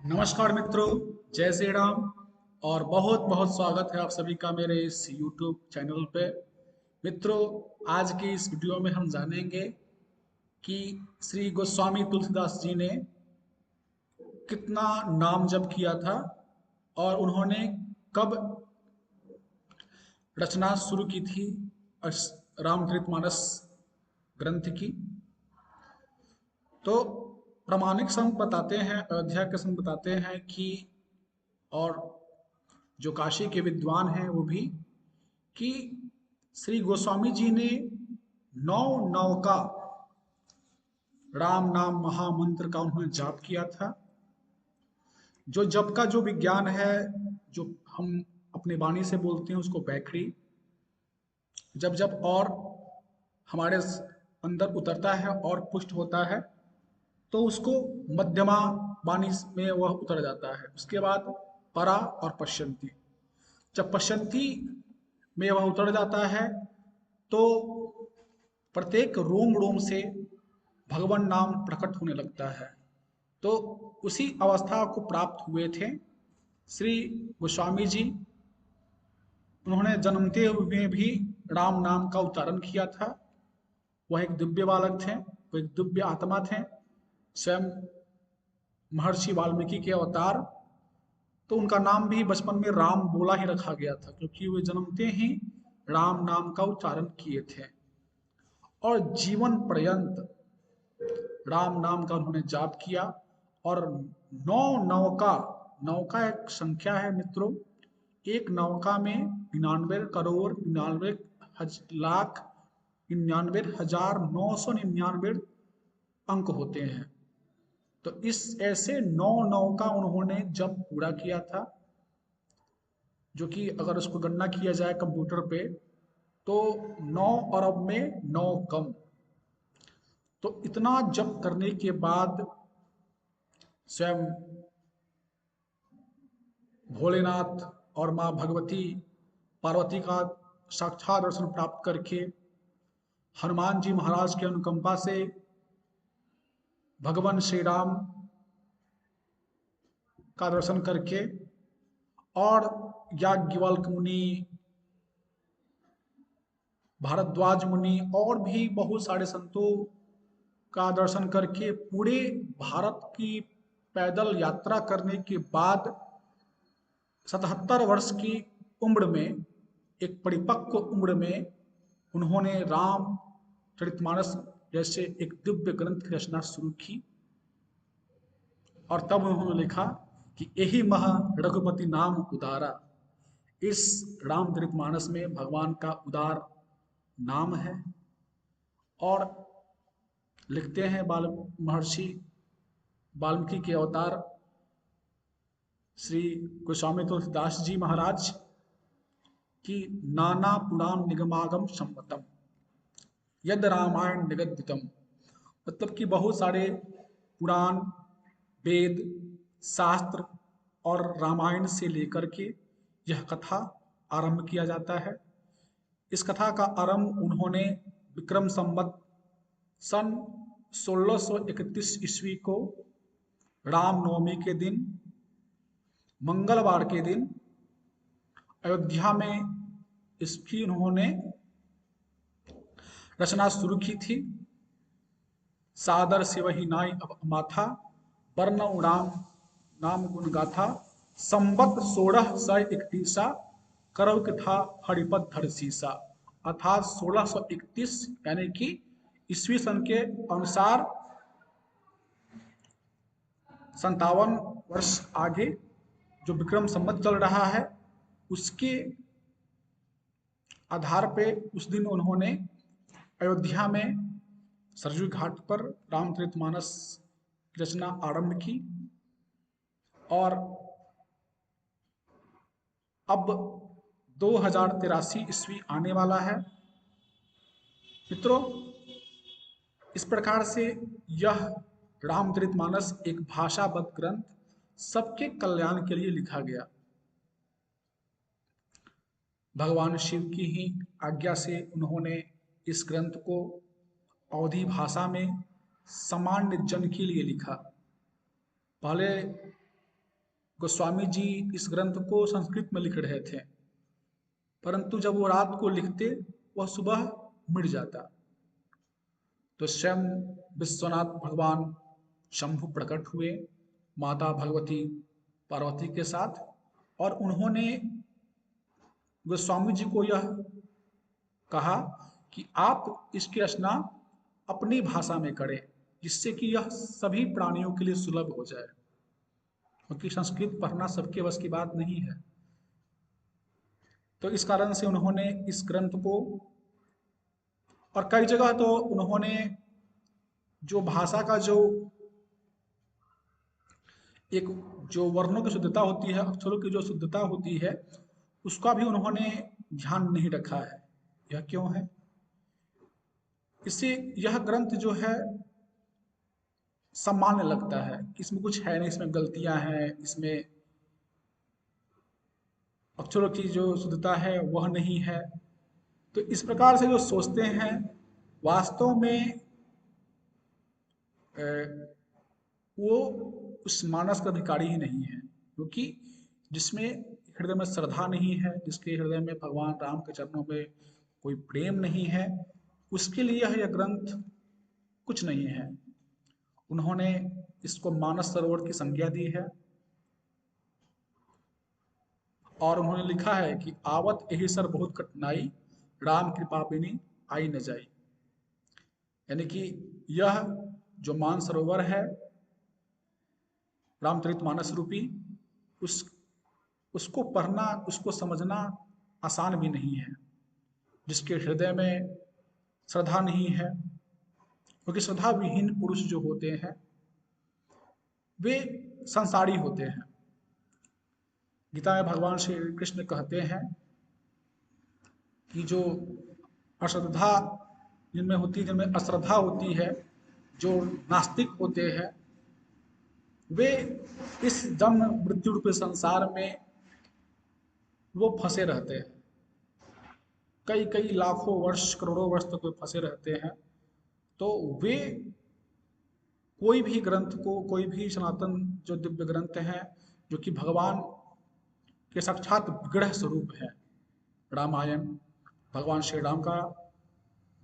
नमस्कार मित्रों, जय श्री राम। और बहुत बहुत स्वागत है आप सभी का मेरे इस YouTube चैनल पे। मित्रों, आज की इस वीडियो में हम जानेंगे कि श्री गोस्वामी तुलसीदास जी ने कितना नाम जप किया था और उन्होंने कब रचना शुरू की थी रामचरितमानस ग्रंथ की। तो प्रामाणिक संत बताते हैं, अयोध्या के संत बताते हैं कि, और जो काशी के विद्वान हैं वो भी, कि श्री गोस्वामी जी ने नौ नौका राम नाम महामंत्र का उन्होंने जाप किया था। जो जप का जो विज्ञान है, जो हम अपनी वाणी से बोलते हैं उसको बैखरी, जब जब और हमारे अंदर उतरता है और पुष्ट होता है तो उसको मध्यमा वाणी में वह उतर जाता है। उसके बाद परा और पश्यंती, जब पश्यंती में वह उतर जाता है तो प्रत्येक रोम रोम से भगवान नाम प्रकट होने लगता है। तो उसी अवस्था को प्राप्त हुए थे श्री गोस्वामी जी। उन्होंने जन्मते हुए भी राम नाम का उच्चारण किया था। वह एक दिव्य बालक थे, वह एक दिव्य आत्मा थे, स्वयं महर्षि वाल्मीकि के अवतार। तो उनका नाम भी बचपन में राम बोला ही रखा गया था, क्योंकि वे जन्मते ही राम नाम का उच्चारण किए थे और जीवन पर्यंत राम नाम का उन्होंने जाप किया। और नौ नौका, नौका एक संख्या है मित्रों। एक नौका में 99 करोड़ 99 लाख 99,999 अंक होते हैं। तो इस ऐसे नौ नौका उन्होंने जब पूरा किया था, जो कि अगर उसको गणना किया जाए कंप्यूटर पे तो 9 अरब में 9 कम। तो इतना जप करने के बाद स्वयं भोलेनाथ और माँ भगवती पार्वती का साक्षात दर्शन प्राप्त करके, हनुमान जी महाराज की अनुकंपा से भगवान श्री राम का दर्शन करके, और याज्ञवल्क्य मुनि, भारद्वाज मुनि और भी बहुत सारे संतों का दर्शन करके, पूरे भारत की पैदल यात्रा करने के बाद 77 वर्ष की उम्र में, एक परिपक्व उम्र में, उन्होंने राम चरितमानस जैसे एक दिव्य ग्रंथ की रचना शुरू की। और तब उन्होंने लिखा कि यही मह रघुपति नाम उदारा। इस रामचरितमानस में भगवान का उदार नाम है। और लिखते हैं महर्षि वाल्मीकि के अवतार श्री गोस्वामी तुलसीदास जी महाराज की, नाना पुराण निगमागम सम्मतम यद रामायण निगदितम। मतलब कि बहुत सारे पुराण, वेद, शास्त्र और रामायण से लेकर के यह कथा आरंभ किया जाता है। इस कथा का आरंभ उन्होंने विक्रम संवत सन 1631 ईस्वी को रामनवमी के दिन, मंगलवार के दिन अयोध्या में इसकी उन्होंने रचना शुरू की थी। सादर से वही नाई अब माथा, वर्णव राम नाम गुण गाथा, संवत 1631 करव कथा हरिपद धर सीसा। अर्थात 1631 यानी कि ईस्वी सन के अनुसार 57 वर्ष आगे जो विक्रम संवत चल रहा है, उसके आधार पे उस दिन उन्होंने अयोध्या में सरयू घाट पर रामचरितमानस की रचना आरंभ की। और अब 2083 ईस्वी आने वाला है मित्रों। इस प्रकार से यह रामचरितमानस एक भाषाबद्ध ग्रंथ सबके कल्याण के लिए लिखा गया। भगवान शिव की ही आज्ञा से उन्होंने इस ग्रंथ को अवधी भाषा में सामान्य जन के लिए लिखा। पहले गोस्वामी जी इस ग्रंथ को संस्कृत में लिख रहे थे, परंतु जब वो रात को लिखते वह सुबह मिट जाता। तो स्वयं विश्वनाथ भगवान शंभु प्रकट हुए माता भगवती पार्वती के साथ, और उन्होंने गोस्वामी जी को यह कहा कि आप इसकी रचना अपनी भाषा में करें, जिससे कि यह सभी प्राणियों के लिए सुलभ हो जाए, क्योंकि संस्कृत पढ़ना सबके बस की बात नहीं है। तो इस कारण से उन्होंने इस ग्रंथ को, और कई जगह तो उन्होंने जो भाषा का एक जो वर्णों की शुद्धता होती है, अक्षरों की जो शुद्धता होती है, उसका भी उन्होंने ध्यान नहीं रखा है। यह क्यों है? इससे यह ग्रंथ जो है सामान्य लगता है, इसमें कुछ है नहीं, इसमें गलतियां हैं, इसमें अक्षरों की जो शुद्धता है वह नहीं है। तो इस प्रकार से जो सोचते हैं, वास्तव में वो उस मानस का अधिकारी ही नहीं है, क्योंकि जिसमें हृदय में श्रद्धा नहीं है, जिसके हृदय में भगवान राम के चरणों में कोई प्रेम नहीं है, उसके लिए यह ग्रंथ कुछ नहीं है। उन्होंने इसको मानस सरोवर की संज्ञा दी है, और उन्होंने लिखा है कि आवत यही सर बहुत कठिनाई, राम कृपा बिनी आई न जाई। यानी कि यह जो मान सरोवर है रामचरितमानस रूपी, उस उसको पढ़ना, उसको समझना आसान भी नहीं है, जिसके हृदय में श्रद्धा नहीं है। क्योंकि श्रद्धा विहीन पुरुष जो होते हैं वे संसारी होते हैं। गीता में भगवान श्री कृष्ण कहते हैं कि जो अश्रद्धा जिनमें होती है, जिनमें अश्रद्धा होती है, जो नास्तिक होते हैं, वे इस जन्म मृत्यु रूपी संसार में वो फंसे रहते हैं। कई कई लाखों वर्ष, करोड़ों वर्ष तक वे फंसे रहते हैं। तो वे कोई भी ग्रंथ को, कोई भी सनातन जो दिव्य ग्रंथ हैं, जो कि भगवान के साक्षात विग्रह स्वरूप है, रामायण भगवान श्री राम का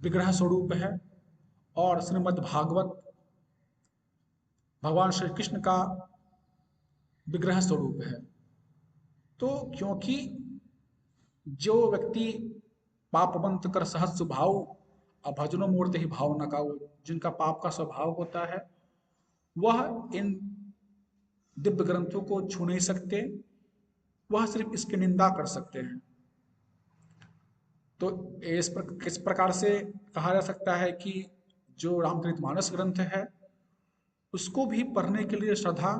विग्रह स्वरूप है, और श्रीमद् भागवत भगवान श्री कृष्ण का विग्रह स्वरूप है। तो क्योंकि जो व्यक्ति पापवंत कर सहज स्वभाव, अभजनो मूर्ति ही भाव न का, जिनका पाप का स्वभाव होता है, वह इन दिव्य ग्रंथों को छू नहीं सकते, वह सिर्फ इसकी निंदा कर सकते हैं। तो इस प्रकार से कहा जा सकता है कि जो रामचरितमानस ग्रंथ है, उसको भी पढ़ने के लिए श्रद्धा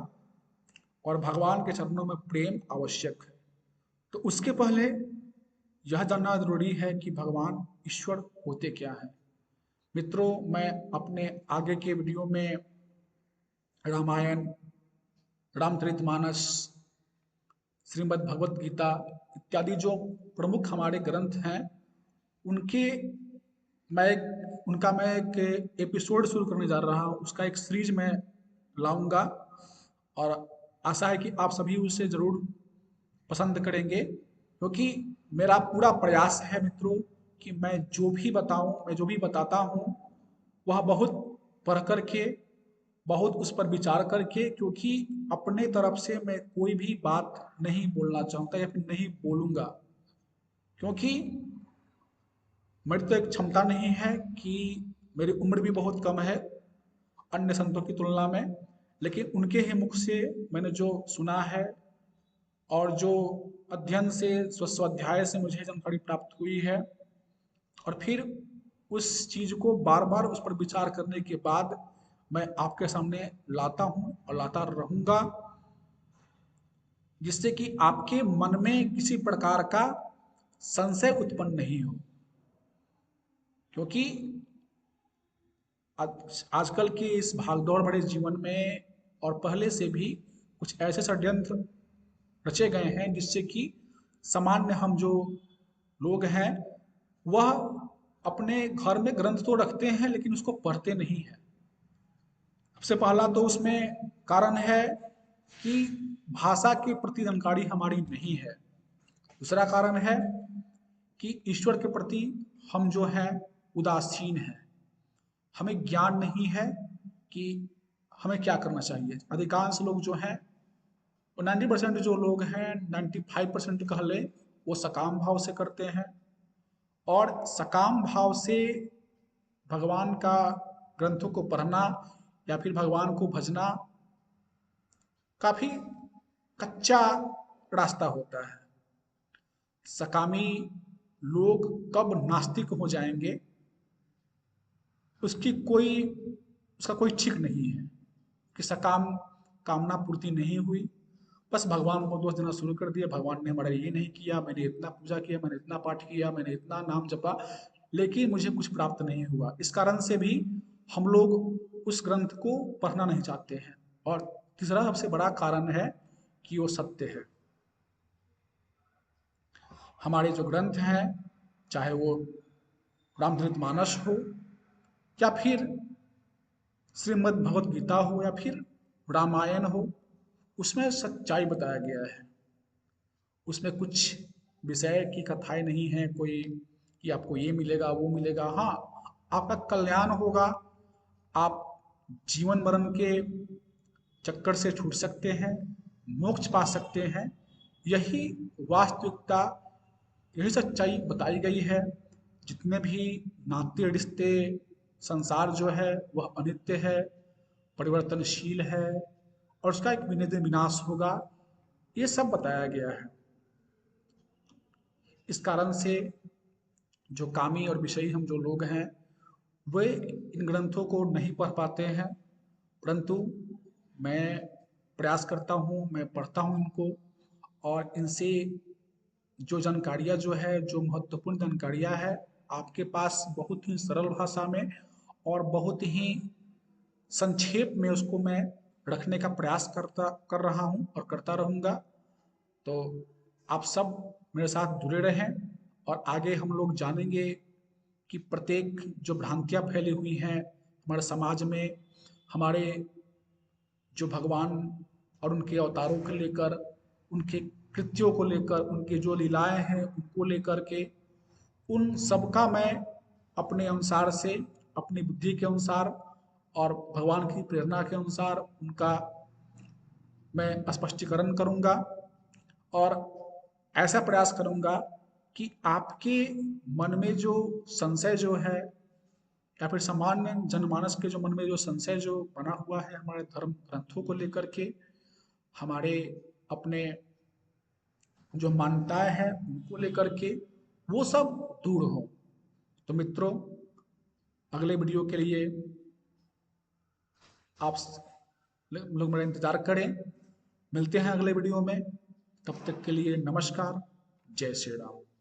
और भगवान के चरणों में प्रेम आवश्यक है। तो उसके पहले यह जानना जरूरी है कि भगवान ईश्वर होते क्या है। मित्रों, मैं अपने आगे के वीडियो में रामायण, रामचरितमानस, श्रीमद् भगवत गीता इत्यादि जो प्रमुख हमारे ग्रंथ हैं, उनके मैं एक एपिसोड शुरू करने जा रहा हूँ। उसका एक सीरीज मैं लाऊंगा, और आशा है कि आप सभी उसे जरूर पसंद करेंगे, क्योंकि मेरा पूरा प्रयास है मित्रों कि मैं जो भी बताऊं, मैं जो भी बताता हूं, वह बहुत पढ़ करके, बहुत उस पर विचार करके, क्योंकि अपने तरफ से मैं कोई भी बात नहीं बोलना चाहता या फिर नहीं बोलूंगा, क्योंकि मेरी तो एक क्षमता नहीं है कि मेरी उम्र भी बहुत कम है अन्य संतों की तुलना में, लेकिन उनके ही मुख से मैंने जो सुना है और जो अध्ययन से, स्वाध्याय से मुझे जानकारी प्राप्त हुई है, और फिर उस चीज को बार बार उस पर विचार करने के बाद मैं आपके सामने लाता हूं और लाता रहूंगा, जिससे कि आपके मन में किसी प्रकार का संशय उत्पन्न नहीं हो। क्योंकि आजकल के इस भागदौड़ भरे जीवन में और पहले से भी कुछ ऐसे षड्यंत्र रचे गए हैं, जिससे कि सामान्य हम जो लोग हैं, वह अपने घर में ग्रंथ तो रखते हैं लेकिन उसको पढ़ते नहीं है। सबसे पहला तो उसमें कारण है कि भाषा के प्रति जानकारी हमारी नहीं है। दूसरा कारण है कि ईश्वर के प्रति हम जो है उदासीन हैं। हमें ज्ञान नहीं है कि हमें क्या करना चाहिए। अधिकांश लोग जो हैं, 90% जो लोग हैं, 95% कह ले, वो सकाम भाव से करते हैं। और सकाम भाव से भगवान का ग्रंथों को पढ़ना या फिर भगवान को भजना काफी कच्चा रास्ता होता है। सकामी लोग कब नास्तिक हो जाएंगे उसकी कोई उसका कोई ठीक नहीं है। कि सकाम कामना पूर्ति नहीं हुई, बस भगवान को दोष देना शुरू कर दिया, भगवान ने हमारा ये नहीं किया, मैंने इतना पूजा किया, मैंने इतना पाठ किया, मैंने इतना नाम जपा, लेकिन मुझे कुछ प्राप्त नहीं हुआ। इस कारण से भी हम लोग उस ग्रंथ को पढ़ना नहीं चाहते हैं। और तीसरा सबसे बड़ा कारण है कि वो सत्य है। हमारे जो ग्रंथ हैं, चाहे वो रामचरित मानस हो या फिर श्रीमद् भगवत गीता हो या फिर रामायण हो, उसमें सच्चाई बताया गया है। उसमें कुछ विषय की कथाएं नहीं है कोई कि आपको ये मिलेगा वो मिलेगा। हाँ, आपका कल्याण होगा, आप जीवन मरण के चक्कर से छूट सकते हैं, मोक्ष पा सकते हैं। यही वास्तविकता, यही सच्चाई बताई गई है। जितने भी नाते रिश्ते, संसार जो है वह अनित्य है, परिवर्तनशील है और उसका एक विनिर्दय विनाश होगा, ये सब बताया गया है। इस कारण से जो कामी और विषयी हम जो लोग हैं, वे इन ग्रंथों को नहीं पढ़ पाते हैं। परंतु मैं प्रयास करता हूँ, मैं पढ़ता हूँ इनको, और इनसे जो जानकारियाँ जो है, जो महत्वपूर्ण जानकारियाँ है, आपके पास बहुत ही सरल भाषा में और बहुत ही संक्षेप में उसको मैं रखने का प्रयास कर रहा हूँ और करता रहूँगा। तो आप सब मेरे साथ जुड़े रहें और आगे हम लोग जानेंगे कि प्रत्येक जो भ्रांतियाँ फैली हुई हैं हमारे समाज में, हमारे जो भगवान और उनके अवतारों को लेकर, उनके कृत्यों को लेकर, उनकी जो लीलाएं हैं उनको लेकर के, उन सबका मैं अपने अनुसार से, अपनी बुद्धि के अनुसार और भगवान की प्रेरणा के अनुसार उनका मैं स्पष्टीकरण करूंगा। और ऐसा प्रयास करूंगा कि आपके मन में जो संशय जो है या फिर सामान्य जनमानस के जो मन में जो संशय जो बना हुआ है हमारे धर्म ग्रंथों को लेकर के, हमारे अपने जो मान्यताएं हैं उनको लेकर के, वो सब दूर हो। तो मित्रों, अगले वीडियो के लिए आप लोग मेरा इंतजार करें। मिलते हैं अगले वीडियो में। तब तक के लिए नमस्कार। जय श्री राम।